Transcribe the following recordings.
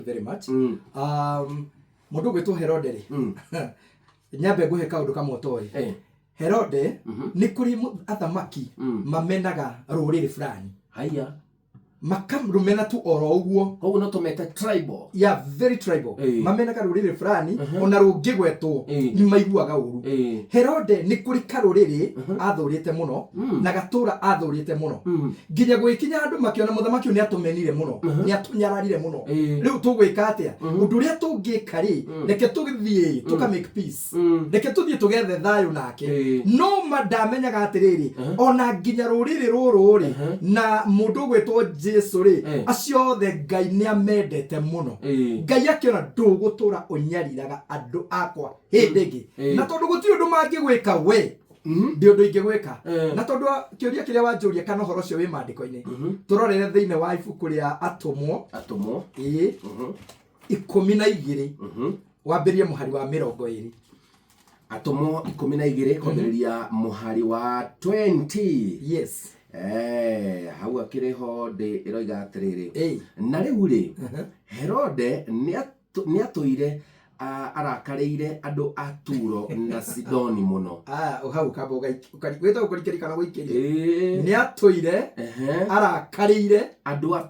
very much. Mundu gwitwo Herode ri. Nyambe nguhe kaundu kamwe toi. Herode ni kuri athamaki mamenaga ruriri fulani. Haya. Makamrumena tu oro uguo. Koguo no tumeta tribal. Yeah, very tribal. Mamenaga ruriri fulani ona rungigwetwo ni maiguaga uru. Herode ni kuri karuriri athurite muno na gatura athurite muno. Nginya gwikinya andu makiona muthamaki ni atumenire muno, ni atunyararire muno. Riu tugwika atia? Undu ria tungika ri, reke tugithie tuka make peace. Reke tuthie tugethe thayu nake. No madamenyaga atiriri, ona nginya ruriri ruru ri na mundu gwetwo Jesu ri acio the Ngai ni amendete muno. Ngai akiona ndugutura unyariraga andu akwa hindingi na tondu gutiri undu mangigwika we ndi undu ingigwika na tondu kiuria kiria wanjuria kana horo cio wi mandiko-ini turorere thiine wa ibuku ria atumwo 12 wambirie muhari wa 20 atumwo 12 kwambiriria muhari wa 20. Yes. Hau akireho de iroiga atiriri na riu ri Herode ni atuire arakarire andu a Turo na Sidoni muno. Hau kabo gwita ukurikiri kana guikiria ni atuire arakarire andu a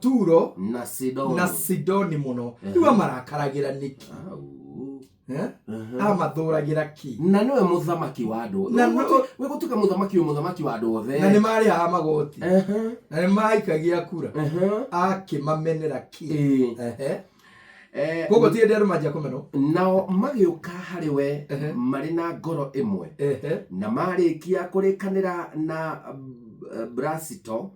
Turo na Sidoni muno. Riu marakaragira niki amathuragira ki na niwe muthamaki wa andu we gutuka muthamaki wa andu othe na ni mari ha magoti na ni maikagia kura akimamenera ki kogo tie nderu majia kumeno nao magiuka hariwe mari na ngoro imwe na marikia kurikanira na Brasito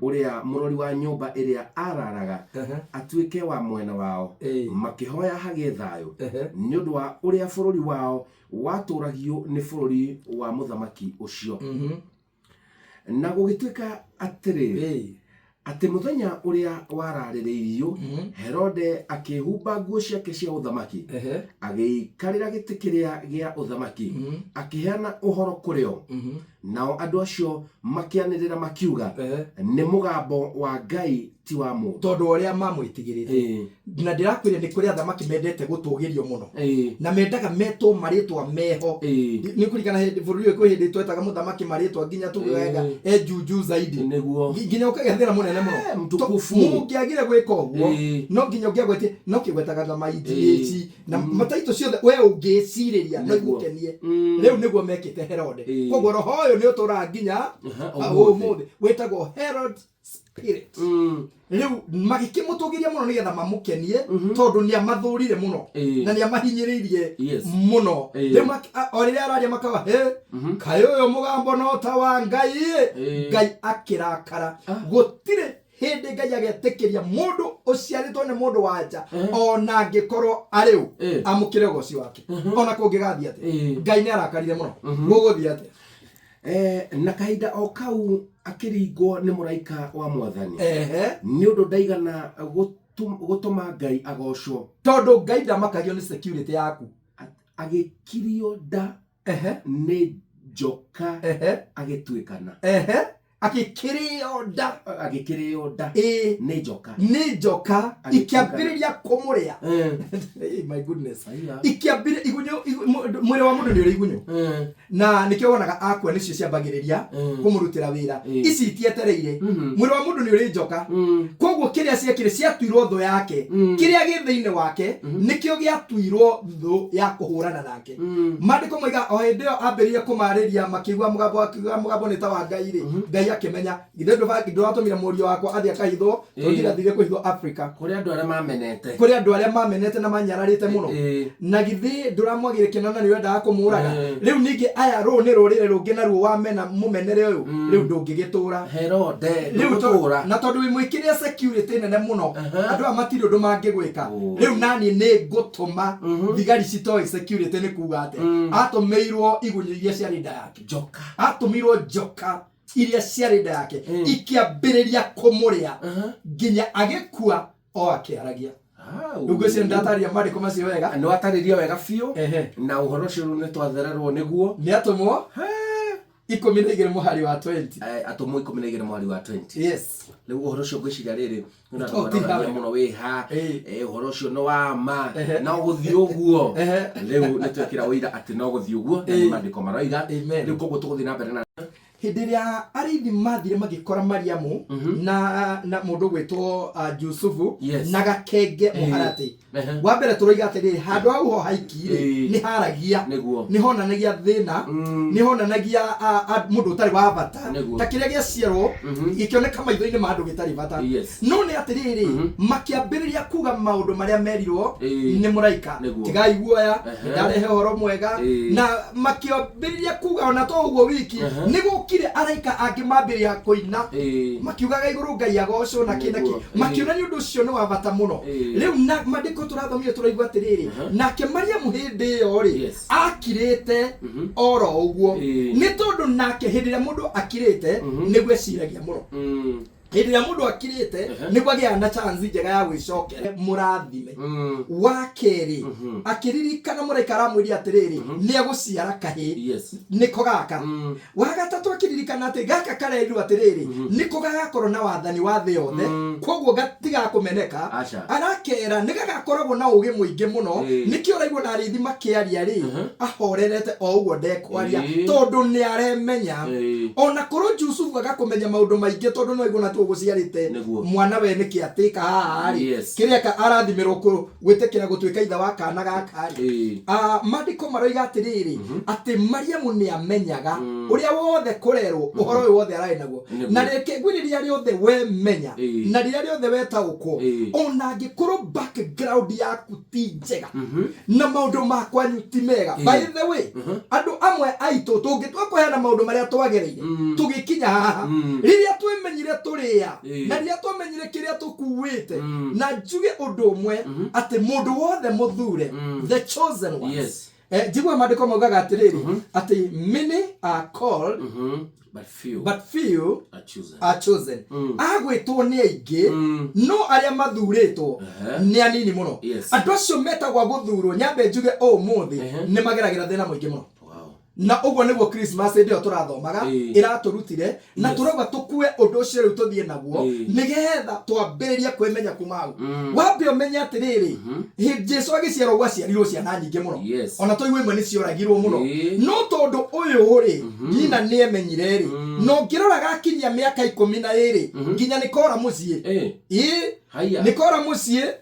uria murori wa nyumba iria araraga atuike wa mwena wao makihoya hagie thayo ni undu wa uria bururi wao waturagio ni bururi wa muthamaki ucio na gugituika atiriri ati muthenya uria waraririirio Herode akihumba nguo ciake cia uthamaki agiikarira giti kiria gia uthamaki akiheana uhoro kurio nao andu acio makianirira makiuga ni mugambo wa Ngai ti wa mundu tondu uria mamwitigirite na ndirakwiria ni kuri athamaki mendete gutugirio muno na mendaga metwo maritwa meho ni kurikana bururi uyu hindi twetaga muthamaki maritwa nginya tugaga juju zaidi niguo nginya ukagethera munene muno mtukufu mungiagire gwika uguo no nginya ungiagwete no kigwetaga na maiji na mataito ciothe we ungiciriria na gukenie riu niguo mekite Herode koguo roho uyu ni utura nginya umuthi wetagwo Herod spirit riu magikimutugiria muno nigetha mamukenie tondu ni amathurire muno na ni amahinyiririe muno riu oriria araria makawa kayo uyu mugambo no ta wa Ngai Ngai akirakara gutire hindi Ngai agetikiria mundu uciaritwo ni mundu wanja ona ngikorwo ariu amukire goci wake ona kungigathia ati Ngai ni arakarire muno guguthia ati na kahinda o kau akiringwo ni muraika wa Mwathani ni undu ndaigana gutuma Ngai agocwo tondu Ngai ndamakagio ni security yaku agikirio nda ni njoka agituikana akikirio nda ni njoka ikiambiriria kumuria my goodness ikiambire igunyo mwire wa mundu ni uri igunyo na nikio wonaga akwa nicio ciambagiriria kumurutira wira ici itietereire mwire wa mundu ni uri njoka koguo kiria ciekire ciatuirwo thu yake kiria githiine wake nikio giatuirwo thu ya kuhurana nake mandiko moiga o hindi yo ambiriria kumariria makigwa mugambo ni ta wa Ngai ri Ngai akimenya githe ndwatumira murio wakwa athia kahitho tondira thire kuhitho Africa kuri andu aria mamenete na manyararite muno na githe nduramwagire kinana ni wenda kumuraga riu ningi aya ru ni rurire rungi na ruo wamena mumenere uyu riu ndungigitura Herode ndugutura na tondu wimwikiria security nene muno andu amatiri undu mangigwika riu nani ni ngutuma thigari citoi security ni kuga ate atumirwo igunyo iria ciari nda yake atumirwo joka iria ciari nda yake ikiambiriria kumuria nginya agikua o akiaragia ugo cia ndataria mandiko macio wega no atariria wega fiu na uhoro cio ni twathererwo niguo ni atumwo 12 muhari wa 20 atomo 12 muhari wa 20 yes leo uhoro cio gwiciria riri na twarania muno wi ha uhoro cio no wa ma na guthii uguo leo netwekira wira ati no guthii uguo ni mandiko maroiga leo koguo tuguthii na mbere na hindi ria arithi mathire magikora Mariamu na mundu gwitwo Jusufu na gakenge muharati wa mbere turoiga atiri handu hau ho haikire ni haragia ni honanagia thina ni honanagia mundu utari wa bata ta kiria gia ciaro ikioneka maitho-ini ma andu gitari bata no ni atiriri makiambiriria kuga maundu maria merirwo ni muraika tigai guoya ndarehe horo mwega na makiambiriria kuga ona to uguo wiki ni gukire araika angimambiria kuina makiugaga iguru Ngai agoco na kinaki makiuna ni undu ucio ni wa bata muno riu na mandiko turathomire turaigua atiriri nake Mariamu hindi yo ri akirite oro uguo ni tondu nake hindi ria mundu akirite nigwe ciragia muno hindi ria mundu akirite nigwe agia na chance njega ya gwicokera murathime wa keri akiririkana muraika aramwiria atiriri ni aguciara kahi niko gaka wa gatatu akiririkana ati gaka kareirwo atiriri niko gagakorwo na wathani wa thi yothe koguo gatiga kumeneka arakera nigagakoragwo na ugi muingi muno nikio raigwo na arithi makiaria ri ahorerete o uguo ndekwaria tondu ni aremenya ona koro Jusufu agakumenya maundu maingi tondu no igona tu guciarite mwana we niki atika haha ri kiria ka arathimirwo gwitikira gutwika itha wa kana gaka ri mandiko maroiga atiriri ati Mariamu ni amenyaga uria wothe kurerwo uhoro uyu wothe arai naguo na reke gwiriria riothe we menya na riria riothe wetaukwo ona ngikoro background yaku ti njega na maundu makwa ti mega by the way andu amwe aitu tungitwa kuheana maundu maria twagereire tugikinya haha riria twemenyire turia na riria twemenyire kiria tukuwite na njuge undu umwe ati mundu wothe muthure the chosen ones jigwa mandiko maugaga atiriri ati many are called but few are chosen agwitwo ni aingi no aria mathuritwo ni anini muno andu acio metagwa guthurwo nyambe njuge umuthi ni mageragira thina muingi muno na uguo niguo Christmas ndio turathomaga iraturutire na turauga tukue undu ucio riu tuthie naguo nigetha twambiriria kwimenya kumau wambe umenya atiriri Jesu agiciarwo gwaciarirwo ciana nyingi muno ona toigwe imwe nicioragirwo muno no tondu uyu ri nyina ni emenyire ri no ngirora gakinyia miaka 12 nginya nikora mucie nikora mucie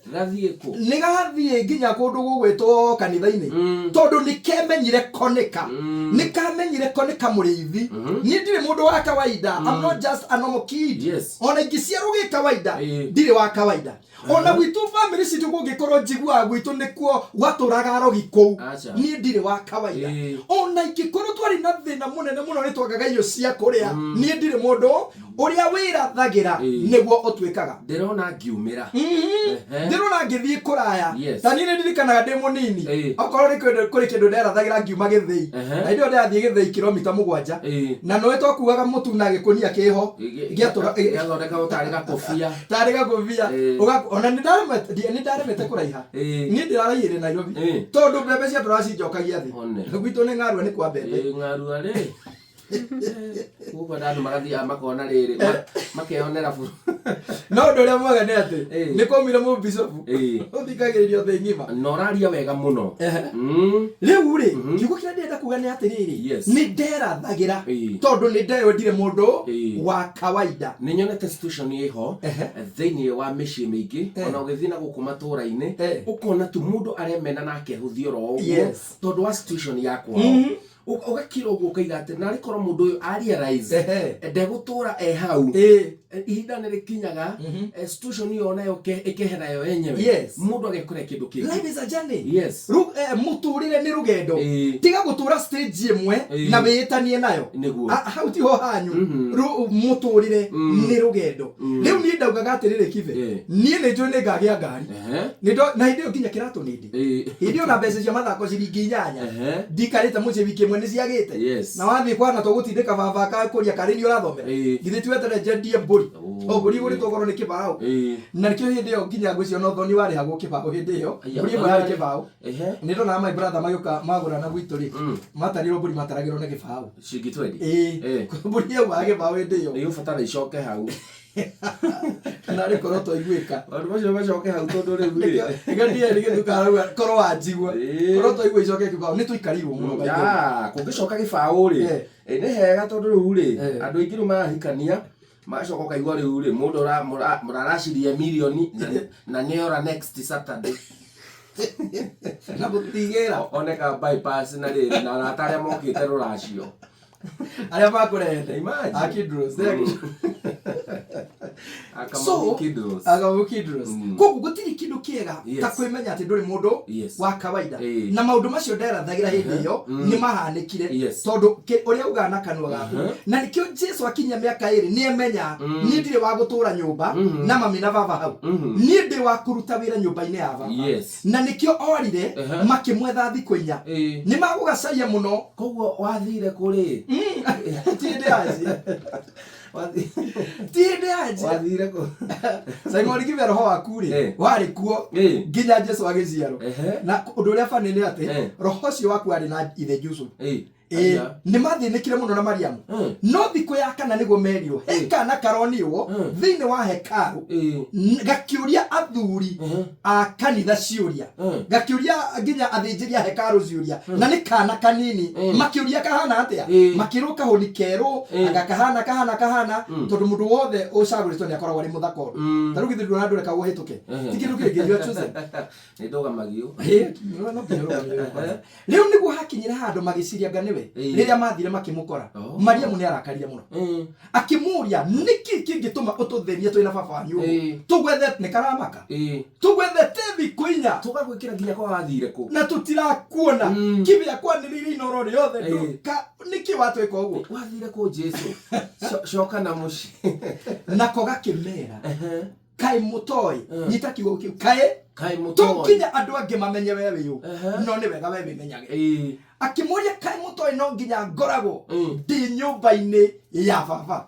nigathie nginya kundu gugwitwo kanitha-ini tondu nikemenyire konika nikamenyire konika muriithi ni ndire mundu wa kawaida I'm not just a normal kid ona ingiciarwo gi kawaida ndire wa kawaida ona gwitu family citu gungikorwo njigua gwitu nikuo gwaturaga rogi kou ni ndire wa kawaida ona ingikorwo twari na thina munene muno ni twagaga iyo cia kuria ni ndire mundu uria wirathagira niguo utwikaga ndirona ngiumira ndirona ngithii kuraya tani ni ndirikanaga ndi munini okorwo ni kuri kindu nderathagira ngiuma githii na ndio ndathie githii kilomita 7 na no twakuaga mutu na gikunia kiho giatura gathondeka utari gakofia ona ni ndaremete kuraiha ni ndiraraire Nairobi tondu mbembe cia turacinjokagia thi gwitu ni ngarua ni kwa mbembe ngarua ri kuko ndandu magathia makona riri makehonera buru no ndoria mwaga ni ati ni komire mu bishop uthikagiririo the ngima no raria wega muno riu ri kiugo kira ndenda kuga ni atiriri ni nderathagira tondu ni ndeyo ndire mundu wa kawaida ni nyonete situation iho thiini wa micii mingi ona ugithina guku matura-ini ukona tu mundu aremena nake huthio ro uguo tondu wa situation yakwa ugakira uguo ukaiga ati nari korwo mundu uyu arealize ndegutura hau ihinda ni rikinyaga situation iyo nayo ikehera yo yenyewe mundu agekora kindu kingi life is a journey muturire ni rugendo tiga gutura stage imwe na witanie nayo hau ti ho hanyu muturire ni rugendo riu ni ndaugaga atirire kive nie ni njui ni ngagia ngari na hindi nginya kiratu nindi hindi ona mbeca cia mathako ciringi 8 ndikarite mucie wiki imwe ni ciagite na wathie kwana tugutindika baba ka kuria kari ni urathomera githĩ tiwetere jendie mburi mburi mburi igurĩtwo goro nĩ kĩbaũ na nĩkĩo hĩndĩ ĩyo nginya ngwĩcio no thoni warĩhagwo kĩbaũ hĩndĩ ĩyo mburi ĩmwe yarĩ kĩbaũ nĩ ndona my brother magĩũka magũra na gwitũ rĩ matarirwo mburi mataragĩrwo nĩ kĩbaũ ciringi 20 mburi ĩyo wa kĩbaũ hĩndĩ ĩyo nĩ ũbatara icoke hau na rĩ korwo twaiguĩka andũ macio macoke hau tondũ rĩu rĩ ngathiĩ nĩgĩthuka korwo wanjigua korwo twaigua icoke kĩbaũ nĩ tũikarirwo mũno kũngĩcoka gĩbaũ rĩ nĩ hega tondũ rĩu rĩ andũ aingĩ nĩ marahikania magacoka kaigua rĩu rĩ mũndũ mũraraciria milioni na nĩora next Saturday na gũtigĩra oneka bypass na rĩ na arata arĩa mokĩte rũracio arĩa makũrehete akidros akamukidros koguo gũtirĩ kĩndũ kĩega ta kwĩmenya atĩ ndũrĩ mũndũ wa kawaida na maũndũ macio nderathagira hĩndĩ ĩyo nĩ mahanĩkire tondũ ũrĩa ugaga na kanua gaku na nĩkĩo Jesũ akinyia mĩaka ĩrĩ nĩemenya niĩ ndirĩ wa gũtũũra nyũmba na mami na baba hau niĩ ndĩ wa kũruta wĩra nyũmba-inĩ ya baba na nĩkĩo orire makĩmwetha thikũ inya nĩ magũgacaria mũno koguo wathire kũrĩ tiende aje wathire ko Simon Kibe roho waku ri wari kuo nginya Jesũ agĩciarwo na ũndũ ũrĩa bani nĩ atĩ roho ũcio waku arĩ na ithe Jesũ nĩ mathĩnĩkire mũno na Mariamu no thikũ ya kana nĩguo merirwo kana karonirwo thĩinĩ wa hekaru gakĩũria athuri a kanitha ciũria gakĩũria nginya athĩnjĩri a hekaru ciũria na nĩ kana kanini makĩũria kahana atĩa makĩrwo kahoni kerũ agakahana tondũ mũndũ wothe ũcagũrĩtwo nĩ akoragwo arĩ mũthaka ũndũ tarũ githĩ ndũna ndũreka ũhĩtũke ti kĩndũ kĩngĩ jua chuze nĩ ndogamagio rĩu nĩguo hakinyire handũ magĩciria nganiwe rĩrĩa mathire makĩmũkora Mariamu nĩ arakarire mũno akĩmũria nĩkĩ kĩngĩtũma ũtũtherie twĩna baba wanyu tũgwethe nĩ karamaka tũgwethete thikũ inya tũgagwĩkĩra nginya kwa wathire kũ na tũtirakuona kĩbĩa kwanĩrĩire inoro rĩothe nĩkĩ watwĩka ũguo wathire kũ Jesũ coka na mũciĩ nako gakĩmera kaĩ mũtoi nyita kiugo kĩu kaĩ mũtoi tũkinya andũ angĩ mamenye we wĩũ no nĩ wega we wĩmenyage akĩmũria kaĩ mũtoi no nginya ngoragwo ndĩ nyũmba-inĩ ya baba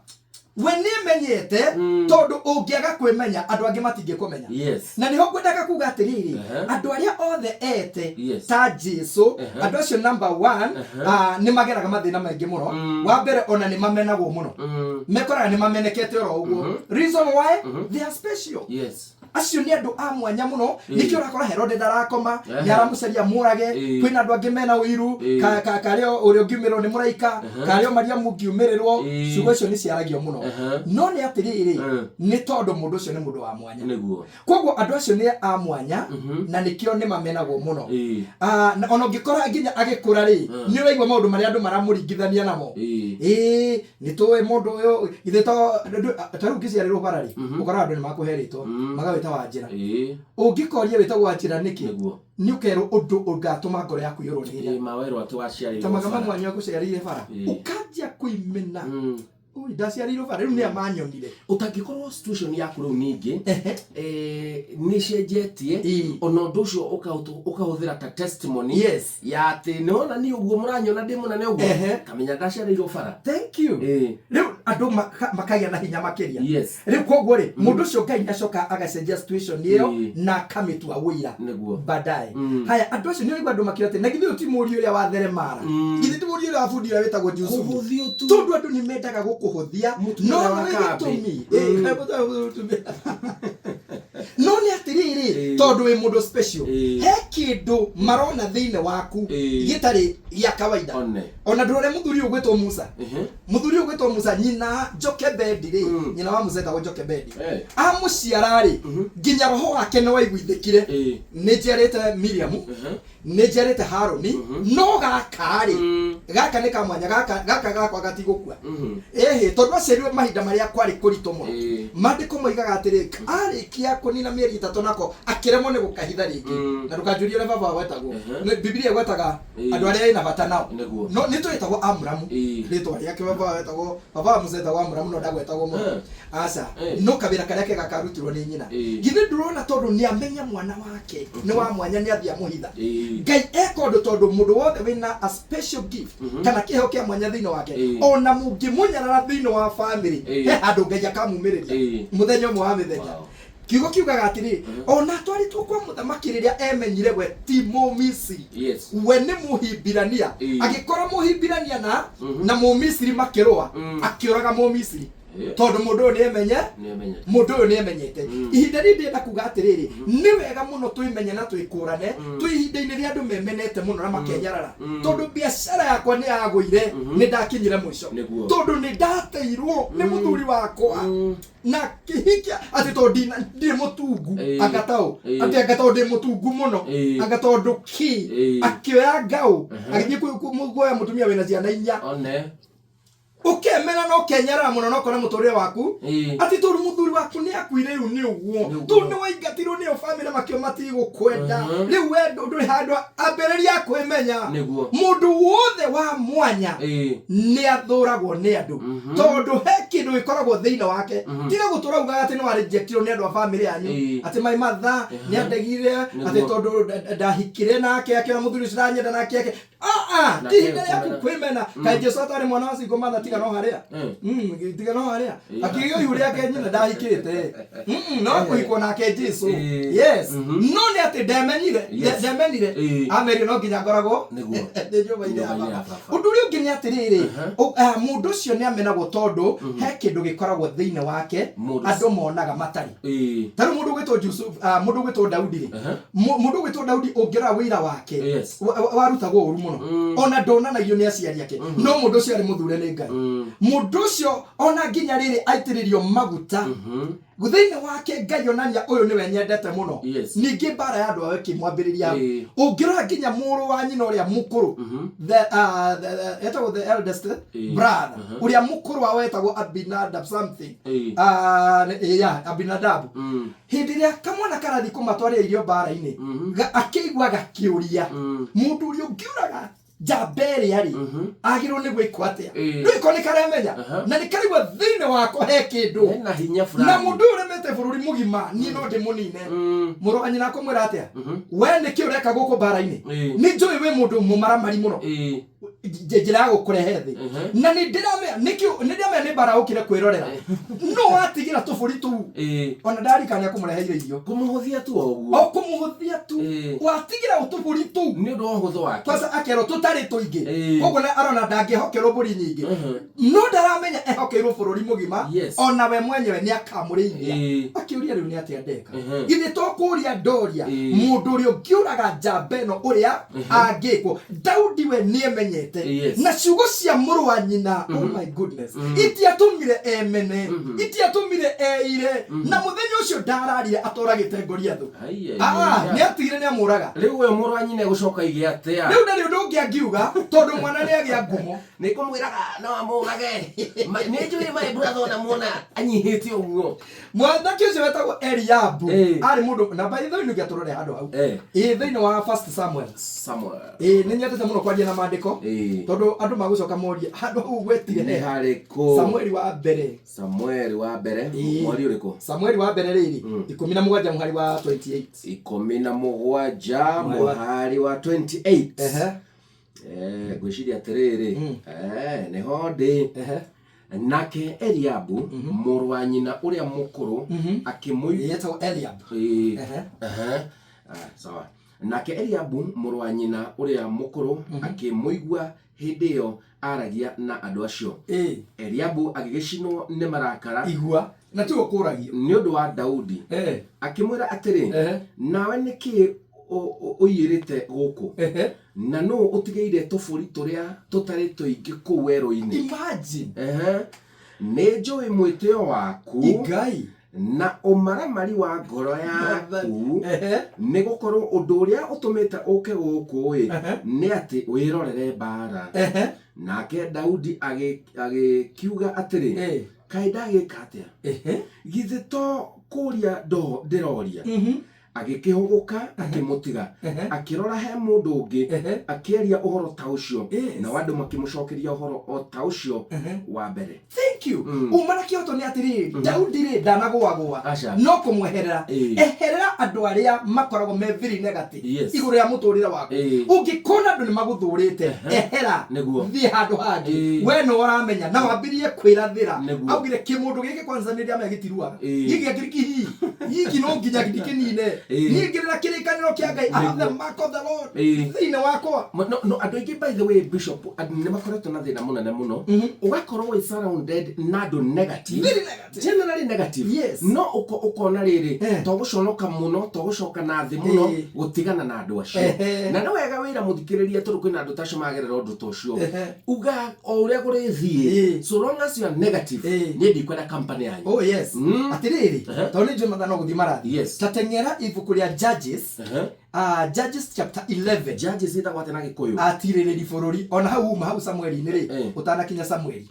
we nĩmenyete tondũ ũngĩaga kwĩmenya andũ angĩ matingĩkũmenya na nĩho ngwendaga kuga atĩrĩrĩ andũ arĩa othe ete ta Jesũ andũ acio number 1 nĩ mageraga mathĩna maingĩ mũno wa mbere ona nĩ mamenagwo mũno mekoraga nĩ mamenekete oro ũguo reason why they are special acio nĩ andũ a mwanya mũno nĩkĩo ũrakora Herode ndarakoma nĩ aramũcaria mũrage kwĩna andũ angĩ mena ũiru karĩa ũrĩa ũngiumĩrwo nĩ mũraika karĩa Mariamu ngiumĩrĩrwo ciugo icio nĩ ciaragio mũno no nĩ atĩrĩrĩ nĩ tondũ mũndũ ũcio nĩ mũndũ wa mwanya koguo andũ acio nĩ a mwanya na nĩkĩo nĩ mamenagwo mũno ona ũngĩkora nginya agĩkũra rĩ nĩ ũraigua maũndũ marĩa andũ maramũringithania namo nĩ tũĩ mũndũ ũyũ ithe tarĩu ngĩciarĩrwo bara rĩ ũkoraga andũ nĩ makũherĩtwo magawĩta Wanjĩra ũngĩkoria wĩtagwo Wanjĩra nĩkĩ nĩ ũkerwo ũndũ ũngatũma ngoro yaku yũrwo nĩ hinya mawerwo atĩ waciarĩirwo ta magama mwanyu agũciarĩire bara ũkanjia kwĩmena ndaciarĩirwo bara rĩu nĩ amanyonire ũtangĩkorwo situation yaku rĩu ningĩ nĩ cenjetie ona ũndũ ũcio ũkahũthĩra ta testimony ya atĩ nĩwona nĩ ũguo mũranyona ndĩ mũnene ũguo kamenya ndaciarĩirwo bara thank you rĩu andũ makagĩa na hinya makĩria rĩu koguo rĩ mũndũ ũcio Ngai nĩacoka agacenjia situation ĩyo na akamĩtua wĩira baadaye haya andũ acio nĩ ũigua andũ makĩra atĩ na githĩ ũti mũriũ ũrĩa watheremara githĩ ti mũriũ ũrĩa wa bundi ũrĩa wĩtagwo Jusufu tondũ andũ nĩ mendaga gũkũhũthia no gĩtũmi no nĩ atĩrĩrĩ tondũ wĩ mũndũ special he kĩndũ marona thĩinĩ waku gĩtarĩ gĩa kawaida ona ndũrore mũthuri ũgwĩtwo Musa mũthuri ũgwĩtwo Musa nyina Jokebedi rĩ nyina wa Musa etagwo Jokebedi amũciara rĩ nginya roho wake nĩ waiguithĩkire nĩ njiarĩte Miriamu nĩ njiarĩte Haroni no gaka rĩ gaka nĩ kamwanya gaka gakwa gatigũkua tondũ aciarirwo mahinda marĩa kwarĩ kũritũ mũno maandĩko moigaga atĩrĩ arĩkia kũnina na mieri 3 nako akiremo ne gukahitha ringi na ndukanjurie na baba wetagwo Biblia gwetaga andu aria ina bata nao no ni twetagwo Amramu ritwa riake baba wetagwo baba museta wa Amramu no ndagwetagwo mo asa no kabira karia ke gakarutirwo ni nyina githe ndurona tondu ni amenya mwana wake ni wa mwanya ni athia muhitha Ngai ekondo tondu mundu wothe wina a special gift kana kiho kia mwanya thino wake ona mungimunyarara thino wa family he andu Ngai akamumiriria muthenya mwe wa mithenya kiugo kiugaga atiri ona twaritwo kwa muthamaki riria emenyire we ti Mumisiri we ni muhimbirania agikora muhimbirania na Mumisiri makirwa akiuraga Mumisiri tondu mundu ni emenye mundu ni emenyete ihinda rindi ndakuga atiriri ni wega muno tuimenye na tuikurane tuihinda-ini ria andu memenete muno na makenyarara tondu biashara yakwa ni yaguire ni ndakinyire mwisho tondu ni ndateirwo ni muthuri wakwa na kihikia ati tondu ndi mutungu agatao ati agatao ndi mutungu muno agatao nduki akioya ngau agithie kuguoya mutumia wina ciana 4 ukemena no kenyara muno no kona muturire waku ati tondu muthuri waku ni akuire riu ni uguo tondu ni waingatirwo ni family makio matigukwenda riu wendo nduri handu ambereria kwimenya mundu wothe wa mwanya ni athuragwo ni andu tondu he kindu gikoragwo thiina wake tiga guturauga ati no rejectirwo ni andu a family yanyu ati my mother ni andegire ati tondu ndahikire nake akira muthuri ciranyenda nake tihinda riaku kwimena kai Jesu atari mwana wa singo mother tiga no haria tiga no haria akigio yuria ke nyina ndahikite no kuhiko nake Jesu yes no ni ati ndamenire ameri no nginya ngoragwo niguo ndejo ide aba unduri ungi ni atiriri mundu cio ni amenagwo tondu he kindu gikoragwo thiine wake andu monaga matari taru mundu gwitwo Yusuf mundu gwitwo Daudi mundu gwitwo Daudi ungira wira wake warutagwo uru muno ona ndonanagio ni aciari ake no mundu cio ari muthure ni Ngai mundu cio ona nginya riri aitiririo maguta guthiine wake Ngai onania uyu niwe nyendete muno ningi bara ya andu awe kimwambiriria ungirora nginya muru wa nyina uria mukuru the eldest brother uria mukuru wa wetagwo Abinadab something Abinadab hindi ria kamwana karathi kumatwaria irio bara-ini akigwa gakiuria mundu uria ungiuraga Jaberi yari agirwo ni gwikwa atia riko ni karemenya na ni karigwa thiine wako he kindu na hinya fulani na mundu uremete bururi mugima ni no ndi munine muru anyina kumwira atia we ni kiureka guku bara-ini ni njui we mundu mumaramari muno njira gukurehe thi na ni ndiramenya ni bara ukire kwirorera no watigira tuburi tu ona ndarikania kumureheire irio kumuhuthia tu oguo kumuhuthia tu watigira utuburi tu ni ndu ohutho wake kwasa akero tutari tuingi koguo na arona ndangihokerwo mburi nyingi no ndaramenya ehokeirwo bururi mugima ona we mwenyewe ni akamuriithia akiuria riu ni atia ndeka ithe tokuria ndoria mundu uria ungiuraga Jabeno uria angikwo Daudi we ni emenyete na ciugo cia muru wa nyina oh my goodness itiatumire emene itiatumire eire na muthenya ucio ndararire atoragite ngoria thu ni atigire ni amuraga riu we muru wa nyina gucoka ige atia riu ndari undu ngiangiuga tondu mwana ni agia ngumo ni kumwiraga no amurage ni njui my brother na muona anyihite uguo mwanake ucio wetagwo Eliabu ari mundu na by the way ngiaturore handu hau thiine wa 1 Samuel ni nyendete muno kwaria na maandiko tondu andu magucoka moria handu hau gwetire ni hariko Samuel wa mbere mwari uriko Samuel wa mbere riri 17 muhari wa 28 17 muhari wa 28 gwiciria atiriri ni hondi nake Eliabu muru wa nyina uria mukuru akimuigua yetagwo Eliab sawa nake Eliabu muru wa nyina uria mukuru akimuigua hindi iyo aragia na andu acio Eliabu agigicinwo ni marakara igua na tuo kuragio ni undu wa Daudi akimwira atiri nawe niki uyirite guku na no utigeire tuburi turia tutari tuingi ku wero-ini imagine ni njui mwitio waku Ngai na umaramari wa ngoro yaku ni gukorwo undu uria utumite uke guku ni ati wirorere bara nake Daudi agikiuga atiri kai ndagika atia githe to kuria ndiroria agikihuguka akimutiga akirora he mundu ungi akieria uhoro ta ucio na wandu makimucokeria uhoro o ta ucio wa mbere. Thank you. Umana kioto ni atiri Daudi ri ndanagwa no kumweherera eherera andu aria makoragwo me very negative iguru ya muturire waku ungikona andu ni maguthurite ehera thi handu hangi we no uramenya na wambirie kwirathira augire kimundu giki kwanza ni ria megitiruaga giki agiriki giki no nginya gikinine ningirira kirikaniro kia Ngai I have the mark of the Lord thine wakwa no andu ingi by the way bishop ni makoretwo na thina munene muno ugakorwo we surrounded na andu negative very negative generally negative no ukona riri to guconoka muno to gucoka na thi muno gutigana na andu acio na no wega wira muthikiriria turu kwina andu tacio magerera undu tocio uga o uria guri thie so long as you are negative ni ndikwenda company yanyu. Oh yes atiriri to ni Jonathan no guthi marathi tatengera ibuku ria Judges Judges chapter 11 Judges ita gwate na gikuyu atiriri bururi ona hau Samuel ni ri utanakinya Samuel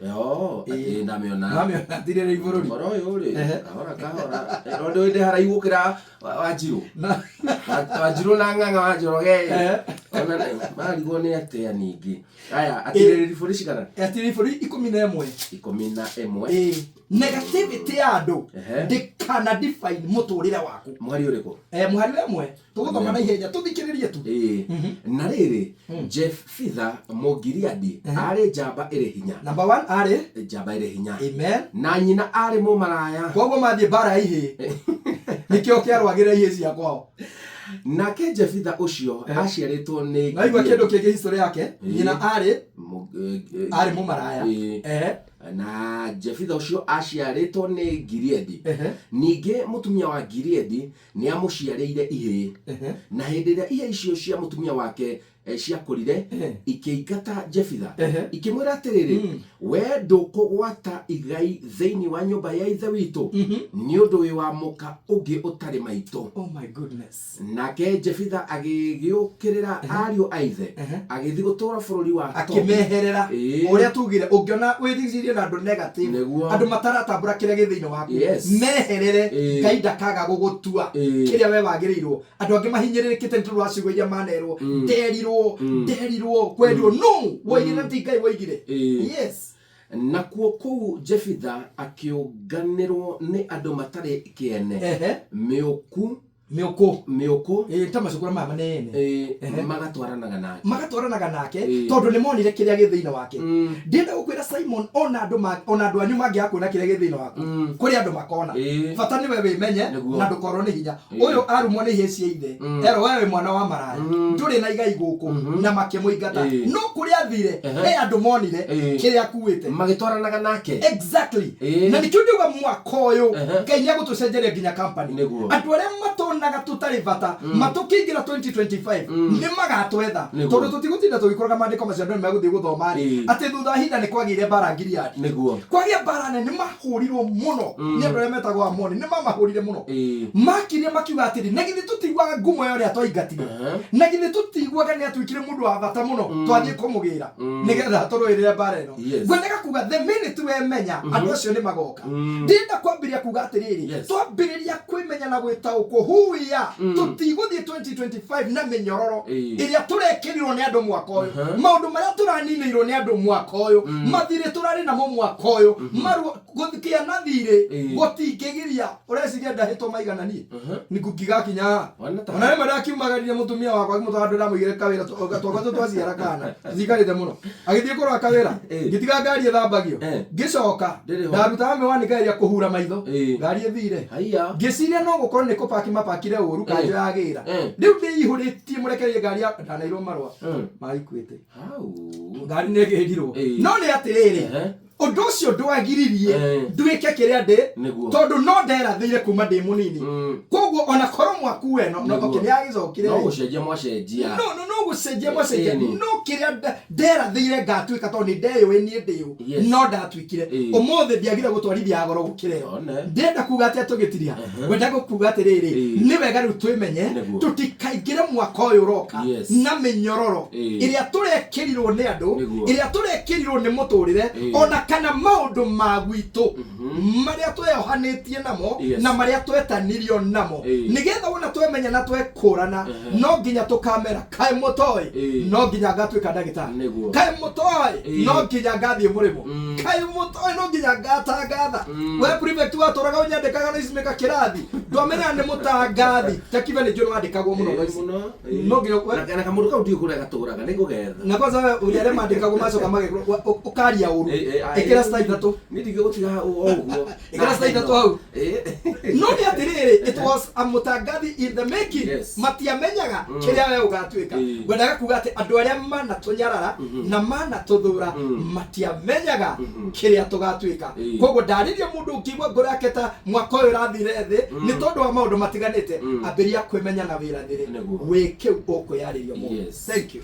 ndamiona atiriri bururi oro yuri kahora rondo inde haraigukira Wanjiru Wanjiru na nganga Wanjoroge ona marigo ni atia ningi aya atiriri bururi cigana atiriri bururi 11 negativity ya andu ndikana define muturire waku mwari uriku mwari wemwe tuguthoma na ihenya tuthikiririe tu na riri Jephthah Mugiriadi ari njamba iri hinya. Number 1 ari njamba iri hinya. Amen. Na nyina ari mumaraya koguo mathie bara ihe nikio kiarwagire ihe cia kwao. Nake Jephthah ucio aciaritwo ni ngaigua kindu kingi history yake nyina ari mumaraya na Jephthah ucio aciaritwo ni Gileadi ninge mutumia wa Gileadi ni amuciareire ihe na hindi ria ihe icio cia mutumia wake ciakurire ikiingata Jephthah ikimwira atiriri we ndukugwata igai thiini wa nyumba ya ithe witu ni undu wi wa muka ungi utari maito. Oh my goodness. Nake Jephthah agigiukirira ariu aithe agithi gutura bururi wa akimeherera uria tugire ungiona withicirie na andu negative andu mataratambura kiria githiini waku meherere Ngai ndakaga gugutua kiria we wagirirwo andu angi mahinyiririkite ntu rwa cigo iria manerwo nderirwo kwendirwo no woigire ti Ngai woigire yes na kuo Jephthah akiunganirwo ni andu matari kiene miuku tamacukura mama nene magatwaranaga nake tondu ni monire kiria githiini wake ndenda gukwira Simon ona andu anyu mangiakwona kiria githiini waku kuri andu makona bata ni we wimenye na ndukorwo ni hinya uyu arumwo ni ihe cia ithe ero wewe mwana wa maraya nduri na igai guku na makimuingata no kuri athire he andu monire kiria akuite magitwaranaga nake exactly na nikio ndiuga mwaka uyu Ngai ni agutucenjeria nginya company andu aria naga tutari bata matukingira 2025 ni magatwetha tondu tutigutinda tugikoroga mandiko macio andu meguthii guthoma ati thutha hinda ni kwagire bara Gileadi niguo kwagia bara ne ni mahurirwo muno ni andu aria metagwo Amoni ni mamahurire muno makirie makiuga atiri negithi tutigwaga ngumo yore atwaingatire negithi tutigwaga ni atwikire mundu wa bata muno twathie kumugira nigetha turwirire bara ino ngwendaga kuga the minute we menya andu acio ni magoka ndinda kwambiria kuga atiriri twambiriria kwimenya na gwitaukwo huya tutiguthie 2025 na minyororo iria turekirirwo ni andu mwaka uyu maundu maria turaninirwo ni andu mwaka uyu mathire turari namo mwaka uyu maru guthikia na thire gutingigiria ureciria ndahitwo maiganani nikukiga kinya ona we mara kiumagaririe mutumia wakwa mutandu ndamwigire kawira twakwa twaciara kana zikarite muno agithie kurwa kawira ngitiga ngari thambagio ngicoka ndaruta mewani kairia kuhura maitho ngari ithire ngiciria no gukorwo ni kupaki mapakire uru kanjo yagira riu ndihuritie murekerie ngari ndanairwo marwa maikwite ngari negerirwo no ni atiriri undu ucio ndwagiririe ndwike kiria ndi tondu no nderathire kuma ndi munini koguo ona korwo mwaku weno no kiria gicokire no gucenjia mwacenjia no gucenjia mwacenjia no kiria nderathire ngatuika tondu ni ndeyo ni ndiyo no ndatwikire umuthi ndiagire gutwarithia goro gukireo ndenda kuga ati atugitiria wenda kuga atiriri ni wega riu twimenye tutikaingire mwaka ũyũ ũroka na mĩnyororo ĩrĩa tũrekĩrirwo nĩ andũ, ĩrĩa tũrekĩrirwo nĩ mũtũrĩre, ona kana maũndũ ma gwitũ marĩa tweyohanĩtie namo na marĩa twetanirio namo, nĩgetha wona twemenya na twekũrana, no nginya tũkamera kaĩ mũtoĩ no nginya ngatuĩka ndagĩtarĩ, kaĩ mũtoĩ no nginya ngathiĩ mũrĩmo, kaĩ mũtoĩ no nginya ngatangatha. We prefect watũraga ũnyandĩkaga na icimĩka kĩrathi, ndwamenya nĩ mũtangathi, takibe nĩ njũĩ wandĩkagwo mũno no nginya na kamũndũ kau ndiũ kũrĩa gatũraga nĩ ngũgetha na kwanza we ũrĩa arĩa mandĩkagwo macoka magĩkĩrwo ũkaria ũru ĩkĩra star 3 nĩ ndigĩ gũtiga ũguo ĩkĩra star 3 hau no nĩ atĩrĩrĩ, it was a mũtangathi in the making. Matiamenyaga kĩrĩa we ũgatuĩka. Ngwendaga kuga atĩ andũ arĩa manatũnyarara na manatũthũra matiamenyaga kĩrĩa tũgatuĩka. Koguo ndarĩria mũndũ ũngĩigua ngoro yake ta mwaka ũyũ ũrathire thĩ nĩ tondũ wa maũndũ matiganĩte, ambĩria kwĩmenya na wĩra thĩrĩ wĩ kĩu ũkwĩyarĩrio mũno. Thank you.